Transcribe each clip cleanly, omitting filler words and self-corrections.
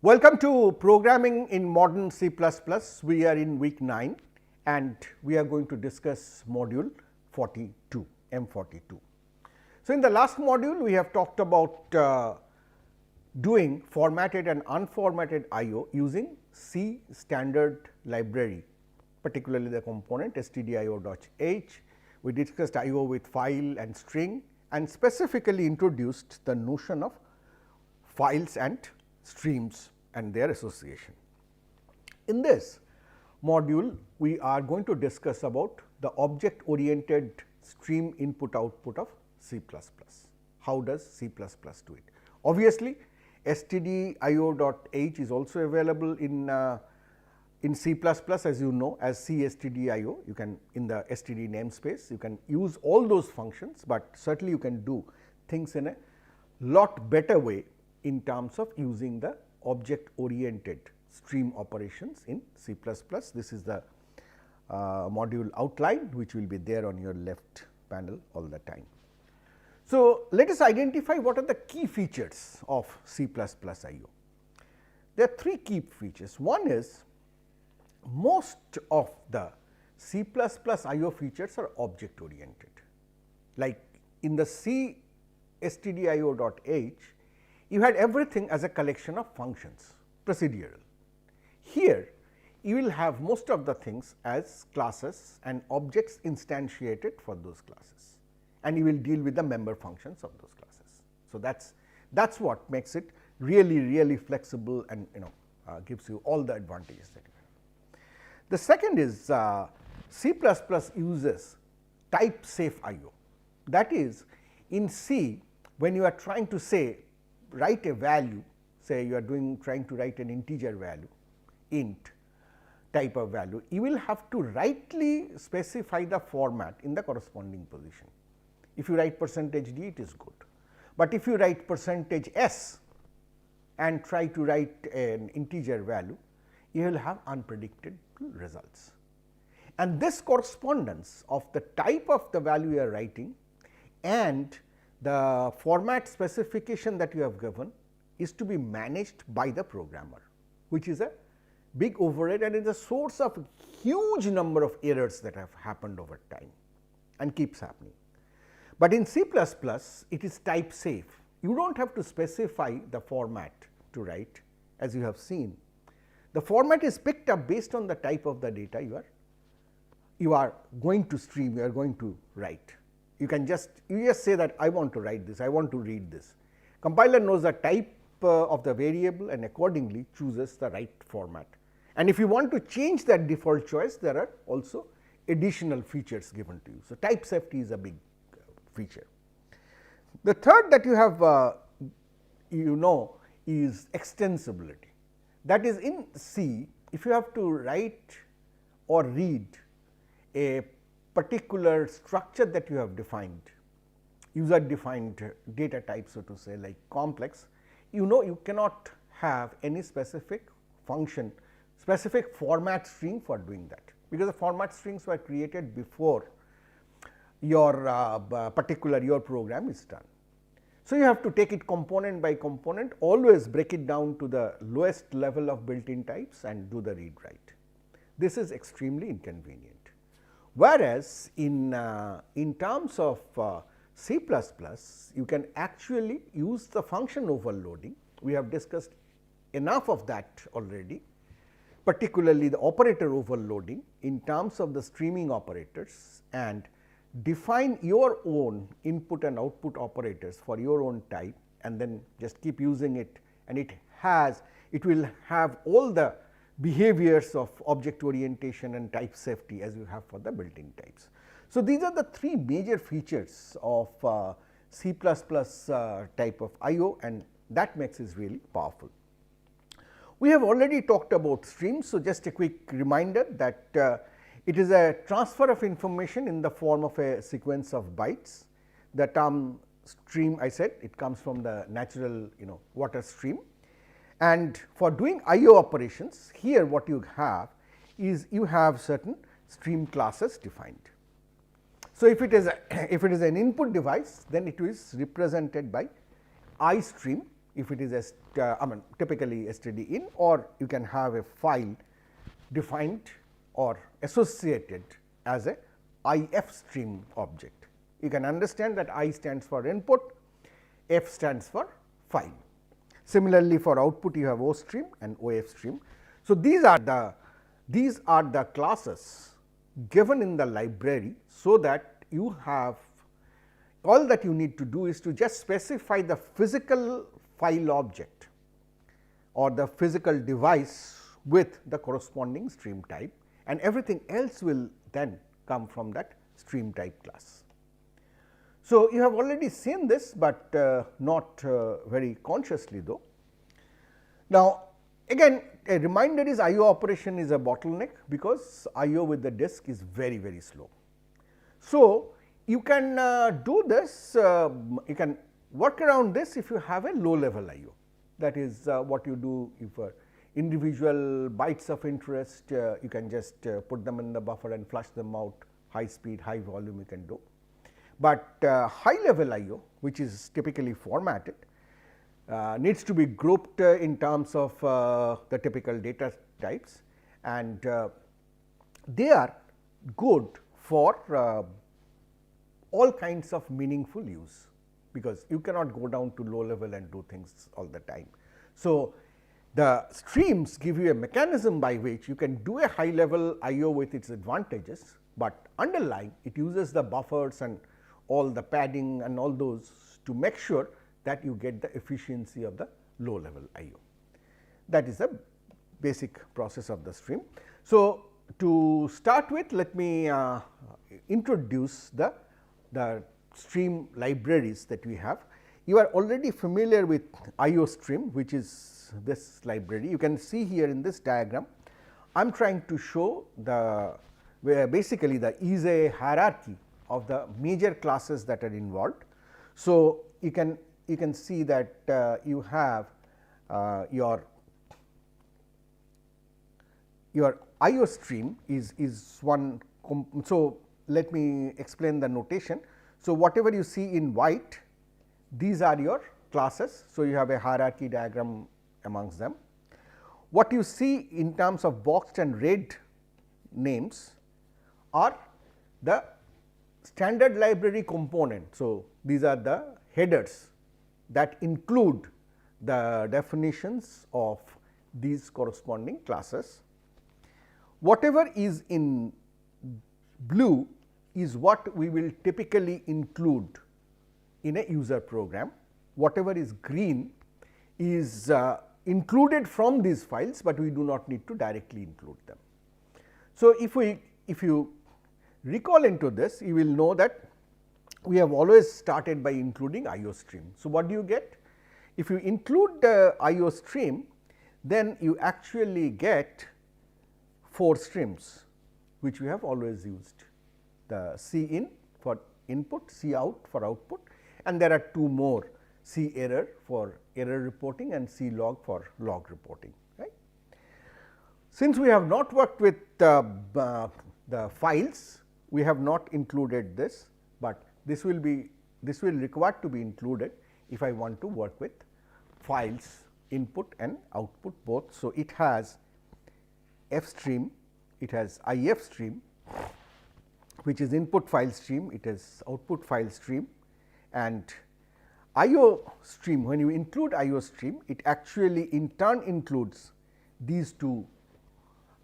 Welcome to Programming in Modern C++. We are in week 9 and we are going to discuss module 42, M42. So, in the last module we have talked about doing formatted and unformatted I/O using C standard library, particularly the component stdio.h. We discussed I/O with file and string and specifically introduced the notion of files and streams and their association. In this module, we are going to discuss about the object oriented stream input output of C++. How does C++ do it? Obviously, stdio.h is also available in C++, as you know, as cstdio. You can, in the std namespace, you can use all those functions, but certainly you can do things in a lot better way in terms of using the object oriented stream operations in C++. This is the module outline, which will be there on your left panel all the time. So, let us identify what are the key features of C++ I/O. There are three key features. One is most of the C++ I/O features are object oriented, like in the C stdio.h you had everything as a collection of functions, procedural. Here you will have most of the things as classes and objects instantiated for those classes, and you will deal with the member functions of those classes. So, that is what makes it really flexible and gives you all the advantages that you have. The second is C++ uses type safe I/O. That is, in C, when you are trying to say write a value, say you are trying to write an integer value, int type of value, you will have to rightly specify the format in the corresponding position. If you write %d, it is good, but if you write %s and try to write an integer value, you will have unpredictable results. And this correspondence of the type of the value you are writing and the format specification that you have given is to be managed by the programmer, which is a big overhead and is a source of huge number of errors that have happened over time and keeps happening. But in C++, it is type safe. You do not have to specify the format to write, as you have seen. The format is picked up based on the type of the data you are going to stream, you are going to write. You just say that I want to write this, I want to read this. Compiler knows the type of the variable and accordingly chooses the right format. And if you want to change that default choice, there are also additional features given to you. So, type safety is a big feature. The third that you have is extensibility. That is, in C, if you have to write or read a particular structure that you have defined, user defined data type, so to say, like complex, you cannot have any specific function, specific format string for doing that, because the format strings were created before your your program is done. So, you have to take it component by component, always break it down to the lowest level of built-in types and do the read write. This is extremely inconvenient. Whereas, in terms of C++, you can actually use the function overloading. We have discussed enough of that already, particularly the operator overloading in terms of the streaming operators, and define your own input and output operators for your own type, and then just keep using it, and it will have all the behaviors of object orientation and type safety as you have for the built-in types. So, these are the three major features of C++ type of I/O, and that makes it really powerful. We have already talked about streams. So, just a quick reminder that it is a transfer of information in the form of a sequence of bytes. The term stream, I said, it comes from the natural water stream, and for doing I/O operations, here what you have is you have certain stream classes defined. So, if it is an input device, then it is represented by I stream, if it is typically std in, or you can have a file defined or associated as a IF stream object. You can understand that I stands for input, F stands for file. Similarly, for output you have O stream and OF stream. So, these are the classes given in the library, so that you have all that you need to do is to just specify the physical file object or the physical device with the corresponding stream type, and everything else will then come from that stream type class. So, you have already seen this, but not very consciously though. Now, again a reminder is I/O operation is a bottleneck, because I/O with the disk is very slow. So, you can do this, you can work around this if you have a low level I/O. That is what you do if individual bytes of interest, you can just put them in the buffer and flush them out, high speed, high volume you can do. But high level I/O, which is typically formatted, needs to be grouped in terms of the typical data types, and they are good for all kinds of meaningful use, because you cannot go down to low level and do things all the time. So, the streams give you a mechanism by which you can do a high level I/O with its advantages, but underlying it uses the buffers and all the padding and all those to make sure that you get the efficiency of the low level I/O. That is the basic process of the stream. So, to start with, let me introduce the stream libraries that we have. You are already familiar with I/O stream, which is this library. You can see here in this diagram, I am trying to show where basically there is a hierarchy of the major classes that are involved. So, you can see that you have your I/O stream is one. So, let me explain the notation. So, whatever you see in white, these are your classes. So, you have a hierarchy diagram amongst them. What you see in terms of boxed and red names are the standard library component. So, these are the headers that include the definitions of these corresponding classes. Whatever is in blue is what we will typically include in a user program. Whatever is green is included from these files, but we do not need to directly include them. So, if you recall into this, you will know that we have always started by including I/O stream. So, what do you get? If you include the I/O stream, then you actually get 4 streams, which we have always used, the C in for input, C out for output, and there are 2 more, C error for error reporting and C log for log reporting. Right? Since we have not worked with the files, we have not included this, but this will require to be included if I want to work with files input and output both. So, it has F stream, it has IF stream, which is input file stream, it is output file stream, and I/O stream. When you include I/O stream, it actually in turn includes these 2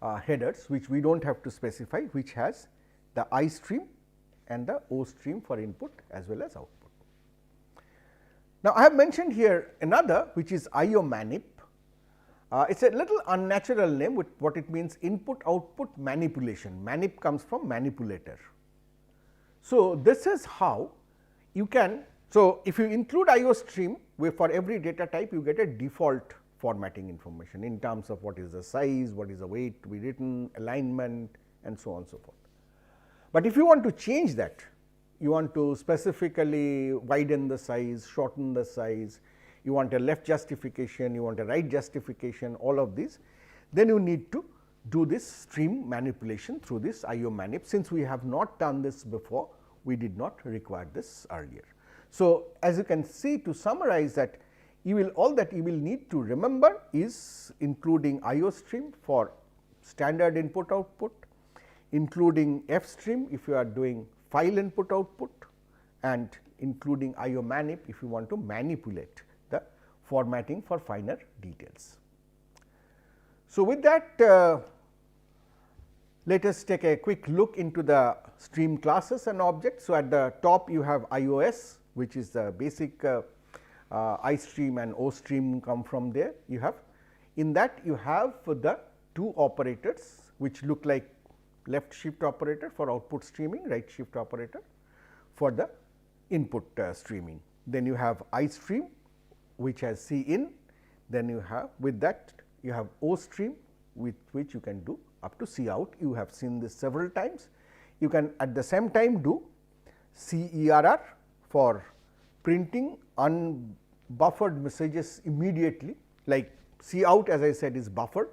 headers, which we do not have to specify, which has the I stream and the O stream for input as well as output. Now, I have mentioned here another, which is I/O manip. It is a little unnatural name, with what it means input output manipulation. Manip comes from manipulator. So, this is how you can. So, if you include I/O stream, where for every data type you get a default formatting information in terms of what is the size, what is the weight to be written, alignment and so on and so forth. But if you want to change that, you want to specifically widen the size, shorten the size, you want a left justification, you want a right justification, all of these, then you need to do this stream manipulation through this IO manip. Since we have not done this before, we did not require this earlier. So, as you can see, to summarize that, all that you will need to remember is including IO stream for standard input output, including F stream if you are doing file input output, and including IO manip if you want to manipulate the formatting for finer details. So, with that, let us take a quick look into the stream classes and objects. So, at the top you have IOS, which is the basic I stream and O stream come from there. You have in that you have the two operators which look like left shift operator for output streaming, right shift operator for the input streaming. Then you have I stream which has C in, then you have with that you have O stream with which you can do up to C out. You have seen this several times. You can at the same time do CERR for printing unbuffered messages immediately, like C out as I said is buffered.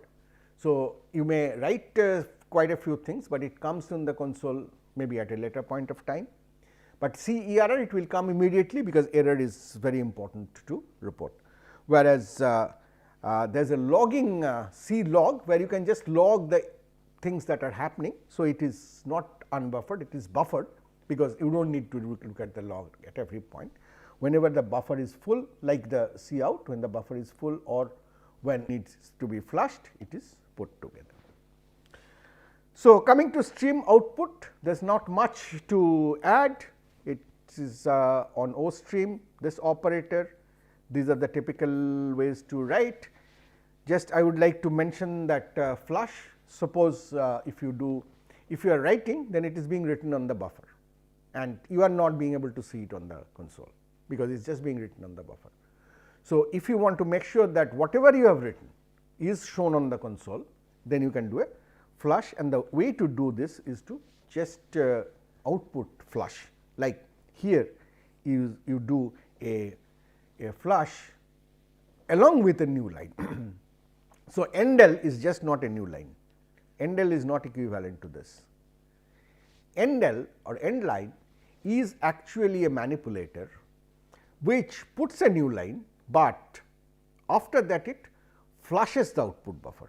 So, you may write quite a few things, but it comes in the console maybe at a later point of time, but CERR it will come immediately because error is very important to report. Whereas, there is a logging C log where you can just log the things that are happening. So, it is not unbuffered, it is buffered because you do not need to look at the log at every point. Whenever the buffer is full, like the C out, when the buffer is full or when it needs to be flushed, it is put together. So, coming to stream output, there is not much to add. It is on O stream, this operator, these are the typical ways to write. Just I would like to mention that flush, suppose if you are writing, then it is being written on the buffer and you are not being able to see it on the console because it is just being written on the buffer. So, if you want to make sure that whatever you have written is shown on the console, then you can do a flush, and the way to do this is to just output flush, like here you do a flush along with a new line. So, NPTEL is just not a new line, NPTEL is not equivalent to this. NPTEL or end line is actually a manipulator which puts a new line, but after that it flushes the output buffer.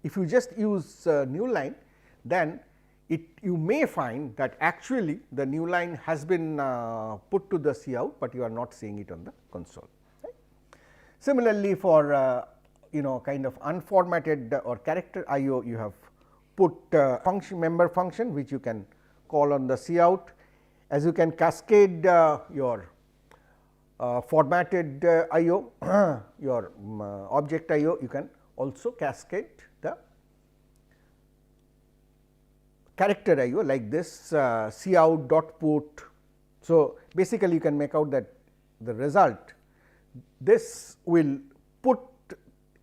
If you just use a new line, then you may find that actually the new line has been put to the C out, but you are not seeing it on the console. Right? Similarly, for kind of unformatted or character IO, you have put member function which you can call on the C out. As you can cascade your formatted IO, your object IO, you can also cascade the character IO like this C out dot put. So, basically you can make out that the result, this will put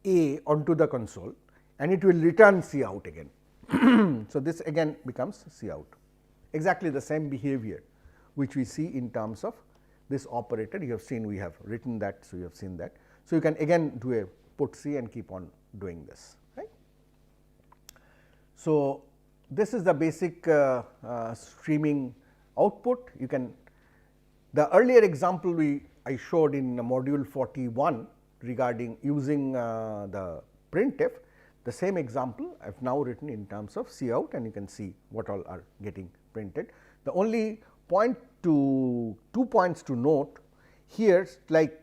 A onto the console and it will return C out again. So, this again becomes C out, exactly the same behavior which we see in terms of this operator. You have seen we have written that. So, you have seen that. So, you can again do a put C and keep on doing this, right. So, this is the basic streaming output. You can, the earlier example I showed in module 41 regarding using the printf, the same example I have now written in terms of C out, and you can see what all are getting printed. The only point to 2 points to note here, like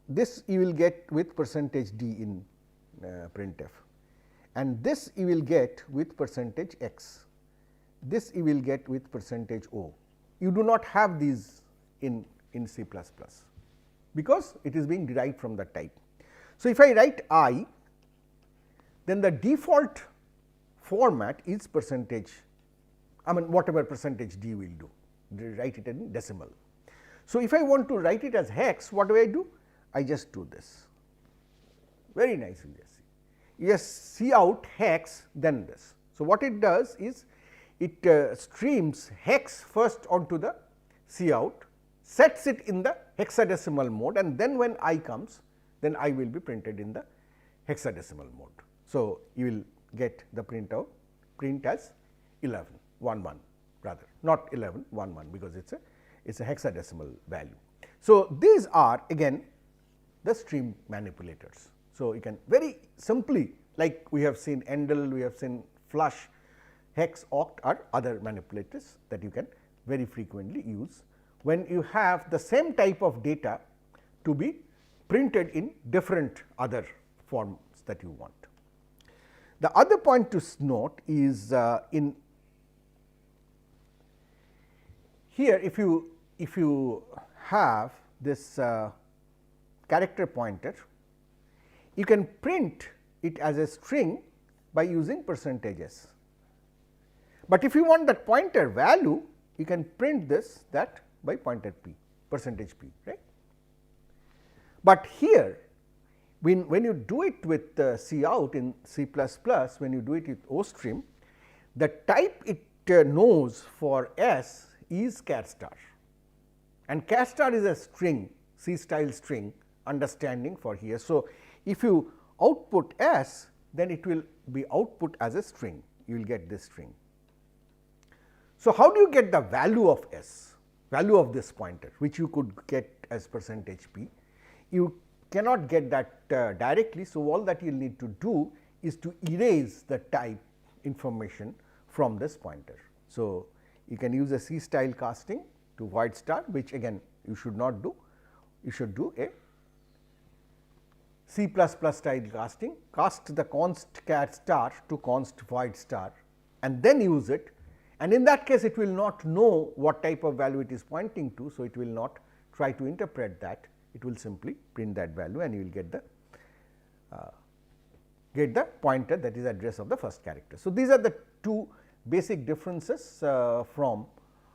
this you will get with percentage %d in printf, and this you will get with percentage %x, this you will get with percentage %o. You do not have these in C++, because it is being derived from the type. So, if I write I, then the default format is percentage, whatever percentage %d will do, write it in decimal. So, if I want to write it as hex, what do? I just do this very nicely. You just see out hex, then this. So, what it does is it streams hex first onto the C out, sets it in the hexadecimal mode, and then when I comes, then I will be printed in the hexadecimal mode. So, you will get the print as 11, 1 1 rather, not 11, 1 1, because it is a hexadecimal value. So, these are again the stream manipulators. So, you can very simply, like we have seen NPTEL, we have seen flush, hex, oct are other manipulators that you can very frequently use when you have the same type of data to be printed in different other forms that you want. The other point to note is in here, if you have this character pointer, you can print it as a string by using %s. But if you want that pointer value, you can print that by pointer p, %p, right. But here, when you do it with C out in C++, when you do it with OStream, the type it knows for S is char star, and char star is a string, C style string understanding for here. So, if you output S, then it will be output as a string, you will get this string. So, how do you get the value of S, value of this pointer, which you could get as %p? You cannot get that directly. So, all that you will need to do is to erase the type information from this pointer. So, you can use a C style casting to void star, which again you should not do, you should do a C++ style casting, cast the const char star to const void star and then use it, and in that case it will not know what type of value it is pointing to. So, it will not try to interpret that, it will simply print that value and you will get the pointer, that is address of the first character. So, these are the two basic differences from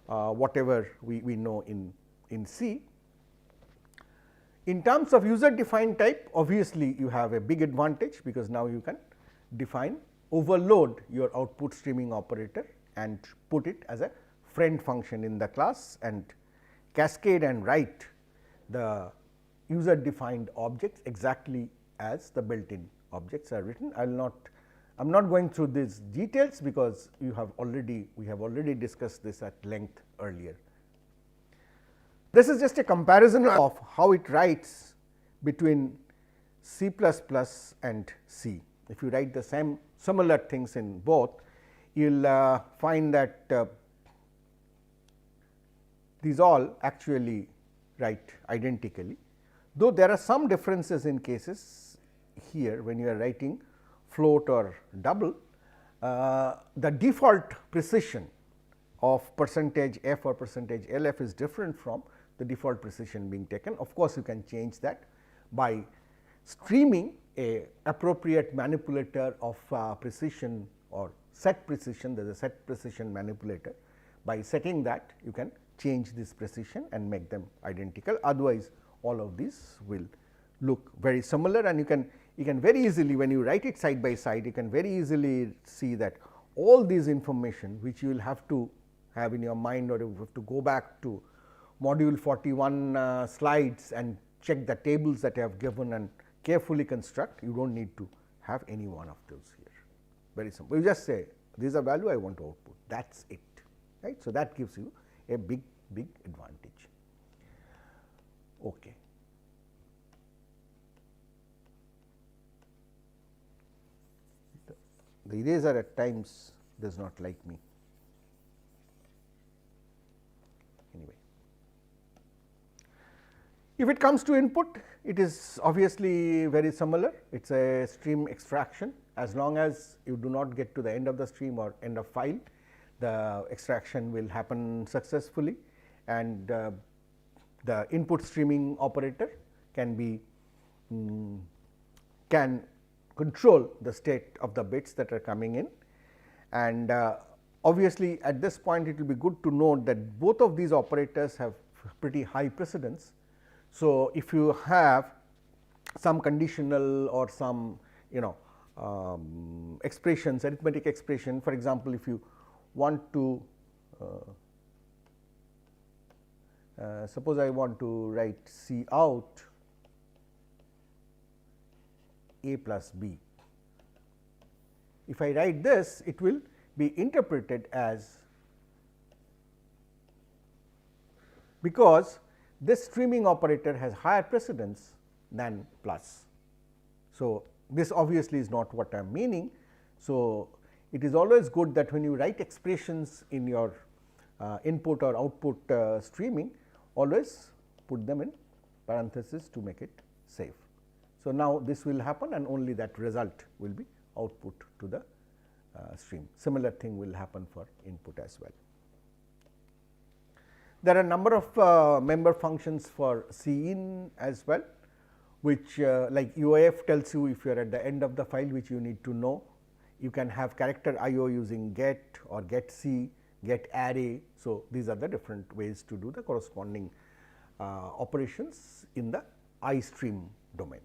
whatever we know in C. In terms of user defined type, obviously you have a big advantage, because now you can define, overload your output streaming operator and put it as a friend function in the class and cascade and write the user defined objects exactly as the built in objects are written. I am not going through these details, because we have already discussed this at length earlier. This is just a comparison of how it writes between C++ and C. If you write the similar things in both, you will find that these all actually write identically, though there are some differences in cases here when you are writing float or double. The default precision of %f or %lf is different from the default precision being taken. Of course, you can change that by streaming a appropriate manipulator of precision or set precision. There is a set precision manipulator. By setting that, you can change this precision and make them identical. Otherwise, all of these will look very similar, and you can very easily, when you write it side by side, you can very easily see that all these information which you will have to have in your mind, or you have to go back to module 41 slides and check the tables that I have given and carefully construct. You do not need to have any one of those here, very simple. You just say this is a value I want to output, that is it, right. So, that gives you a big advantage. Okay. The eraser at times does not like me. Anyway, if it comes to input, it is obviously very similar. It is a stream extraction. As long as you do not get to the end of the stream or end of file, the extraction will happen successfully, and the input streaming operator can control the state of the bits that are coming in. And obviously, at this point it will be good to note that both of these operators have pretty high precedence. So, if you have some conditional or some expressions, arithmetic expression. For example, if you want to suppose I want to write C out A plus B. If I write this, it will be interpreted as, because this streaming operator has higher precedence than plus. So, this obviously is not what I am meaning. So, it is always good that when you write expressions in your input or output streaming, always put them in parenthesis to make it safe. So, now this will happen and only that result will be output to the stream. Similar thing will happen for input as well. There are a number of member functions for Cin as well, which like UIF tells you if you are at the end of the file, which you need to know. You can have character IO using get or getC, get array. So, these are the different ways to do the corresponding operations in the iStream domain.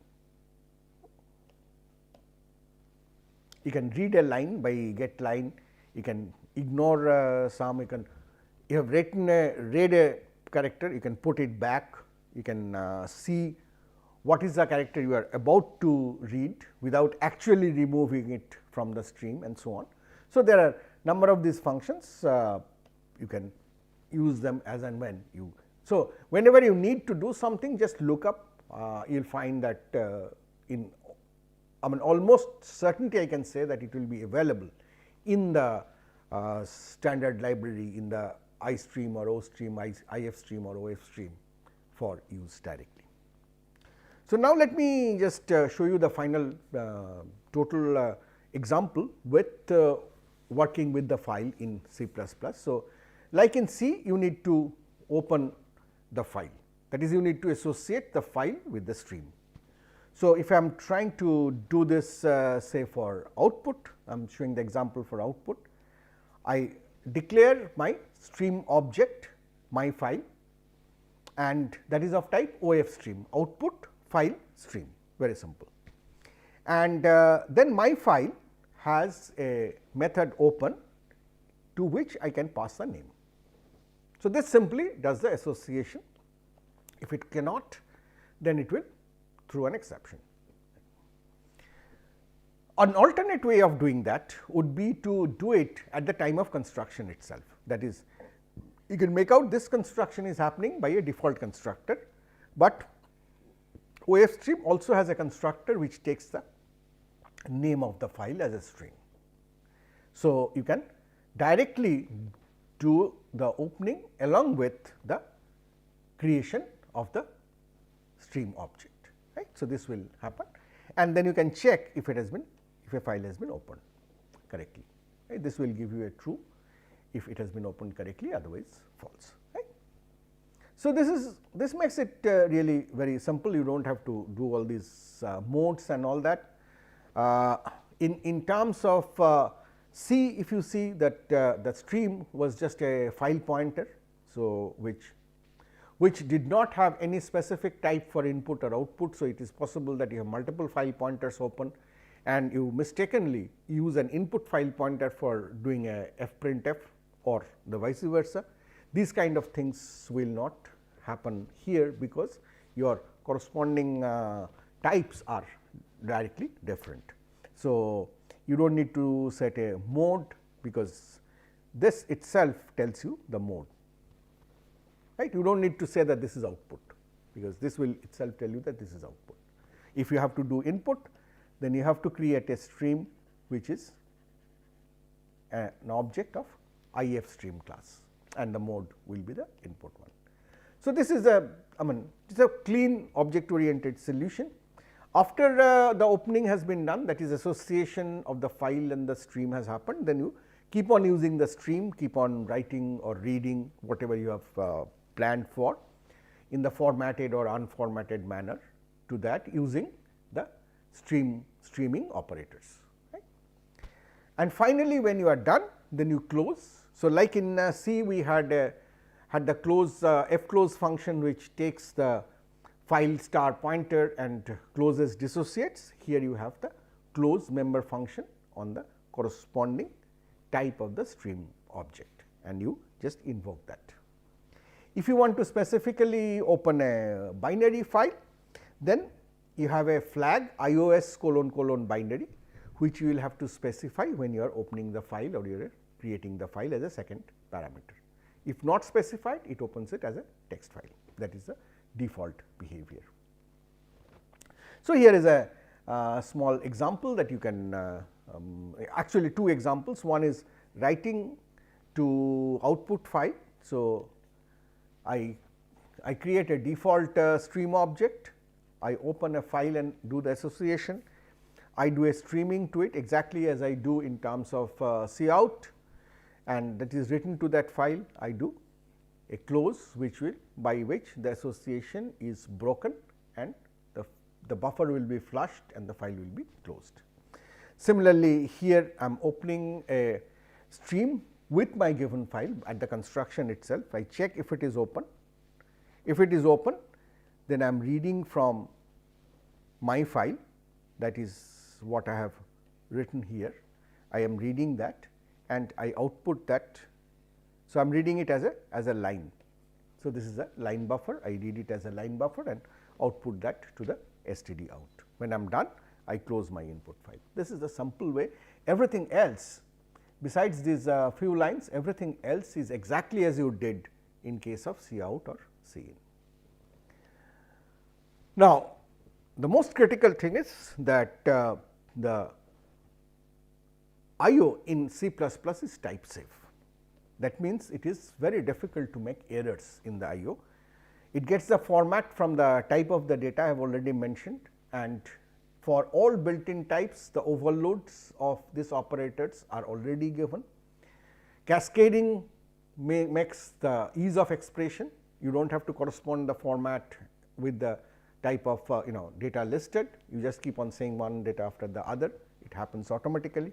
You can read a line by get line, you can ignore some, you have read a character, you can put it back, you can see what is the character you are about to read without actually removing it from the stream and so on. So, there are number of these functions, you can use them as and when you. So, whenever you need to do something, just look up, you will find that in almost certainty I can say that it will be available in the standard library in the iStream or OStream, IF stream or OF stream for use directly. So, now let me just show you the final total example with working with the file in C++. So, like in C, you need to open the file, that is you need to associate the file with the stream. So, if I am trying to do this say for output, I am showing the example for output. I declare my stream object, my file, and that is of type OF stream, output file stream, very simple. And then my file has a method open to which I can pass the name. So, this simply does the association. If it cannot, then it will throw an exception. An alternate way of doing that would be to do it at the time of construction itself. That is, you can make out this construction is happening by a default constructor, but OF stream also has a constructor which takes the name of the file as a string. So, you can directly do the opening along with the creation of the stream object. Right. So, this will happen and then you can check if it has been, if a file has been opened correctly. Right. This will give you a true if it has been opened correctly, otherwise false. Right. So, this makes it really very simple. You do not have to do all these modes and all that. In terms of C, if you see that the stream was just a file pointer. So, which did not have any specific type for input or output. So, it is possible that you have multiple file pointers open and you mistakenly use an input file pointer for doing a fprintf or the vice versa. These kind of things will not happen here because your corresponding types are directly different. So, you do not need to set a mode because this itself tells you the mode. Right. You do not need to say that this is output, because this will itself tell you that this is output. If you have to do input, then you have to create a stream which is an object of IF stream class and the mode will be the input one. So, this is a it is a clean object oriented solution. After the opening has been done, that is association of the file and the stream has happened, then you keep on using the stream, keep on writing or reading whatever you have planned for in the formatted or unformatted manner to that using the streaming operators. Right. And finally, when you are done, then you close. So, like in C, we had the close fclose function which takes the file star pointer and closes dissociates. Here you have the close member function on the corresponding type of the stream object, and you just invoke that. If you want to specifically open a binary file, then you have a flag ios : binary, which you will have to specify when you are opening the file or you are creating the file as a second parameter. If not specified, it opens it as a text file. That is the default behavior. So, here is a small example that you can actually two examples. One is writing to output file. So, I create a default stream object, I open a file and do the association, I do a streaming to it exactly as I do in terms of cout, and that is written to that file. I do a close which will by which the association is broken and the buffer will be flushed and the file will be closed. Similarly, here I am opening a stream with my given file at the construction itself. I check if it is open. If it is open, then I am reading from my file, that is what I have written here. I am reading that and I output that. So, I am reading it as a line. So, this is a line buffer. I read it as a line buffer and output that to the std out. When I am done, I close my input file. This is the simple way. Everything else besides these few lines, everything else is exactly as you did in case of cout or cin. Now, the most critical thing is that the IO in C++ is type safe. That means, it is very difficult to make errors in the IO. It gets the format from the type of the data I have already mentioned, and for all built-in types, the overloads of these operators are already given. Cascading makes the ease of expression. You do not have to correspond the format with the type of data listed. You just keep on saying one data after the other. It happens automatically.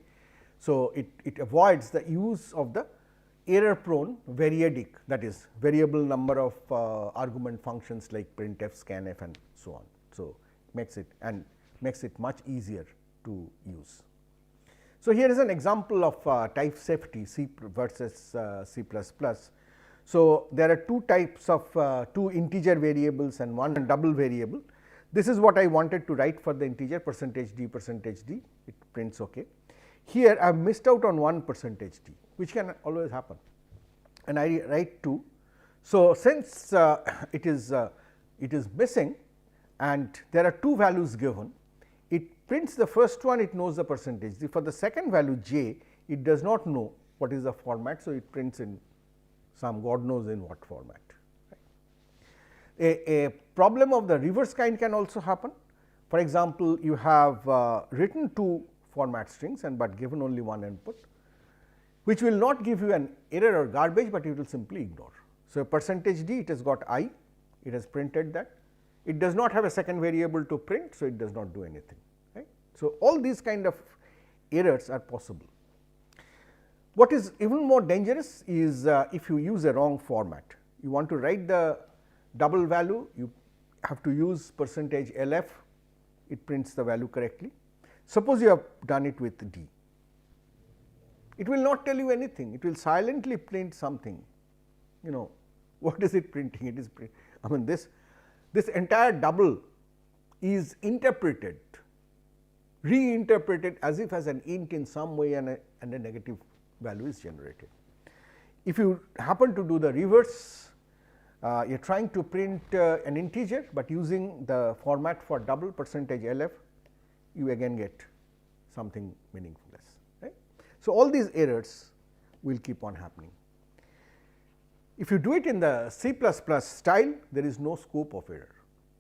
So, it avoids the use of the error prone variadic, that is variable number of argument functions like printf, scanf and so on. So, makes it much easier to use. So, here is an example of type safety C versus C++. So, there are two types of two integer variables and one double variable. This is what I wanted to write for the integer %d, it prints OK. Here I have missed out on one %d, which can always happen, and I write 2. So, since it is missing and there are two values given, it prints the first one, it knows the %d. For the second value j, it does not know what is the format. So, it prints in some God knows in what format. A problem of the reverse kind can also happen. For example, you have written two format strings and but given only one input, which will not give you an error or garbage, but it will simply ignore. So, %d, it has got I, it has printed that. It does not have a second variable to print, so it does not do anything. Right? So, all these kind of errors are possible. What is even more dangerous is if you use a wrong format. You want to write the double value, you have to use %lf, it prints the value correctly. Suppose you have done it with d, it will not tell you anything, it will silently print something. What is it printing? It is I mean this entire double is interpreted, reinterpreted as if as an int in some way, and a negative value is generated. If you happen to do the reverse, you are trying to print an integer, but using the format for double %lf, you again get something meaningless. Right? So, all these errors will keep on happening. If you do it in the C++ style, there is no scope of error,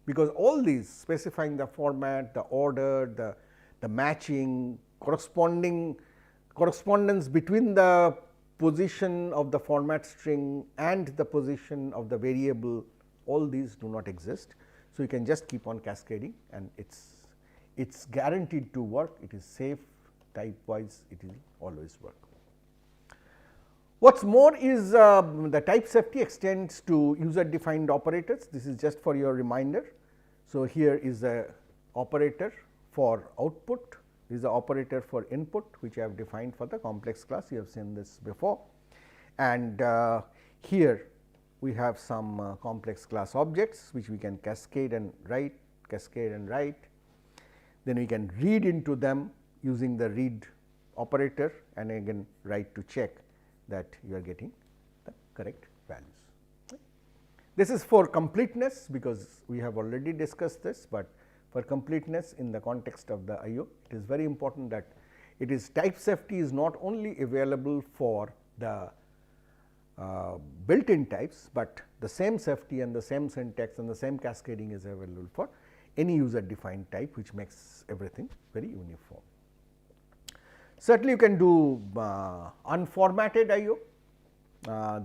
because all these specifying the format, the order, the matching, correspondence between the position of the format string and the position of the variable, all these do not exist. So, you can just keep on cascading and it is guaranteed to work, it is safe, type wise it will always work. What is more is the type safety extends to user defined operators. This is just for your reminder. So, here is the operator for output, this is the operator for input, which I have defined for the complex class. You have seen this before, and here we have some complex class objects which we can cascade and write, then we can read into them using the read operator, and again write to check that you are getting the correct values. This is for completeness, because we have already discussed this, but for completeness in the context of the I/O, it is very important that it is type safety is not only available for the built-in types, but the same safety and the same syntax and the same cascading is available for any user defined type, which makes everything very uniform. Certainly, you can do unformatted I/O.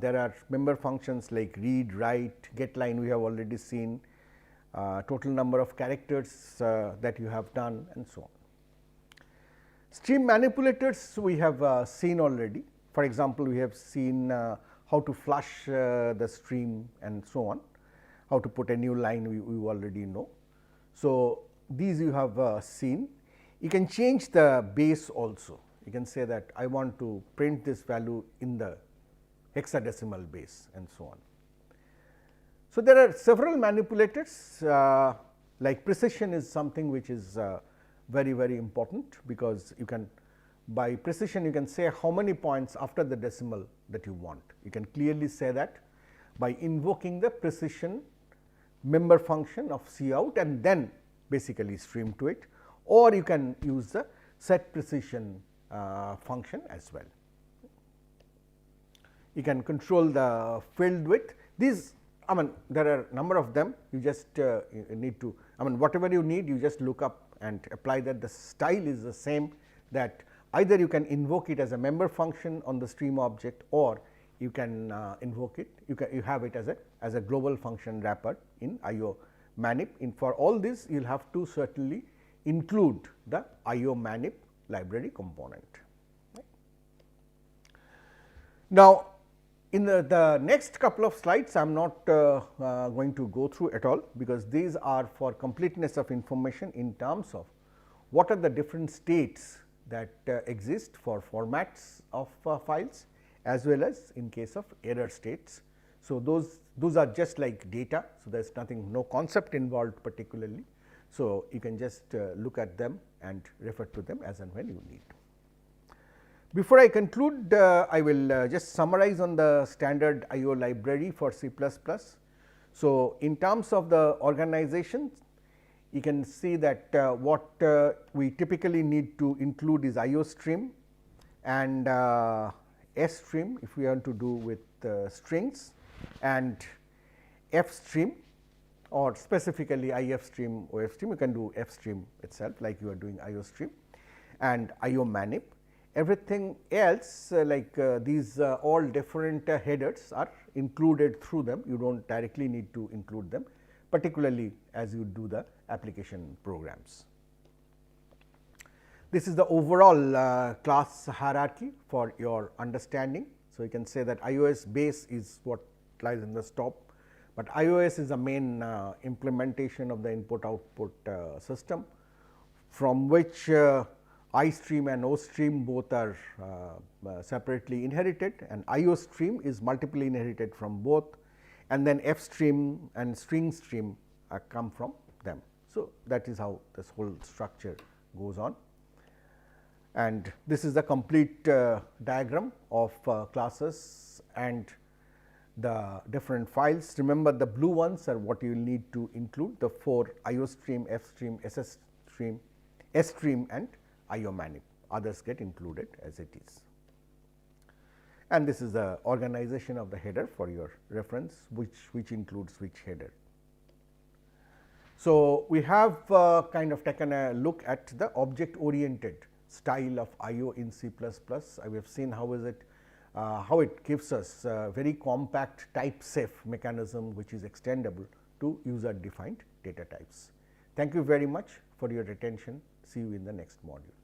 There are member functions like read, write, get line we have already seen, total number of characters that you have done, and so on. Stream manipulators we have seen already. For example, we have seen how to flush the stream and so on, how to put a new line we already know. So, these you have seen. You can change the base also. You can say that I want to print this value in the hexadecimal base and so on. So, there are several manipulators like precision is something which is very important, because you can by precision you can say how many points after the decimal that you want. You can clearly say that by invoking the precision member function of cout and then basically stream to it, or you can use the set precision function as well. You can control the field width. These, I mean, there are number of them. You just need to, I mean, whatever you need, you just look up and apply that. The style is the same, that either you can invoke it as a member function on the stream object, or you can invoke it. You have it as a global function wrapper in I/O manip. For all this, you will have to certainly include the I/O manip library component. Right. Now, in the next couple of slides, I am not going to go through at all, because these are for completeness of information in terms of what are the different states that exist for formats of files, as well as in case of error states. So, those are just like data. So, there is nothing, no concept involved particularly. So, you can just look at them and refer to them as and when you need. Before I conclude, I will just summarize on the standard I/O library for C++. So, in terms of the organization, you can see that what we typically need to include is I/O stream and S stream if we want to do with strings, and F stream, or specifically IF stream, OF stream. You can do F stream itself like you are doing I/O stream, and I/O manip. Everything else like these all different headers are included through them. You do not directly need to include them, particularly as you do the application programs. This is the overall class hierarchy for your understanding. So, you can say that iOS base is what lies in the top, but iOS is the main implementation of the input output system, from which I stream and O stream both are separately inherited, and IO stream is multiply inherited from both, and then F stream and string stream come from them. So, that is how this whole structure goes on, and this is the complete diagram of classes and the different files. Remember, the blue ones are what you will need to include, the 4 IO stream, F stream, SS stream, S stream and IO manip, others get included as it is. And this is the organization of the header for your reference, which includes which header. So, we have kind of taken a look at the object oriented style of IO in C++. We have seen how is it, how it gives us a very compact type safe mechanism which is extendable to user defined data types. Thank you very much for your attention. See you in the next module.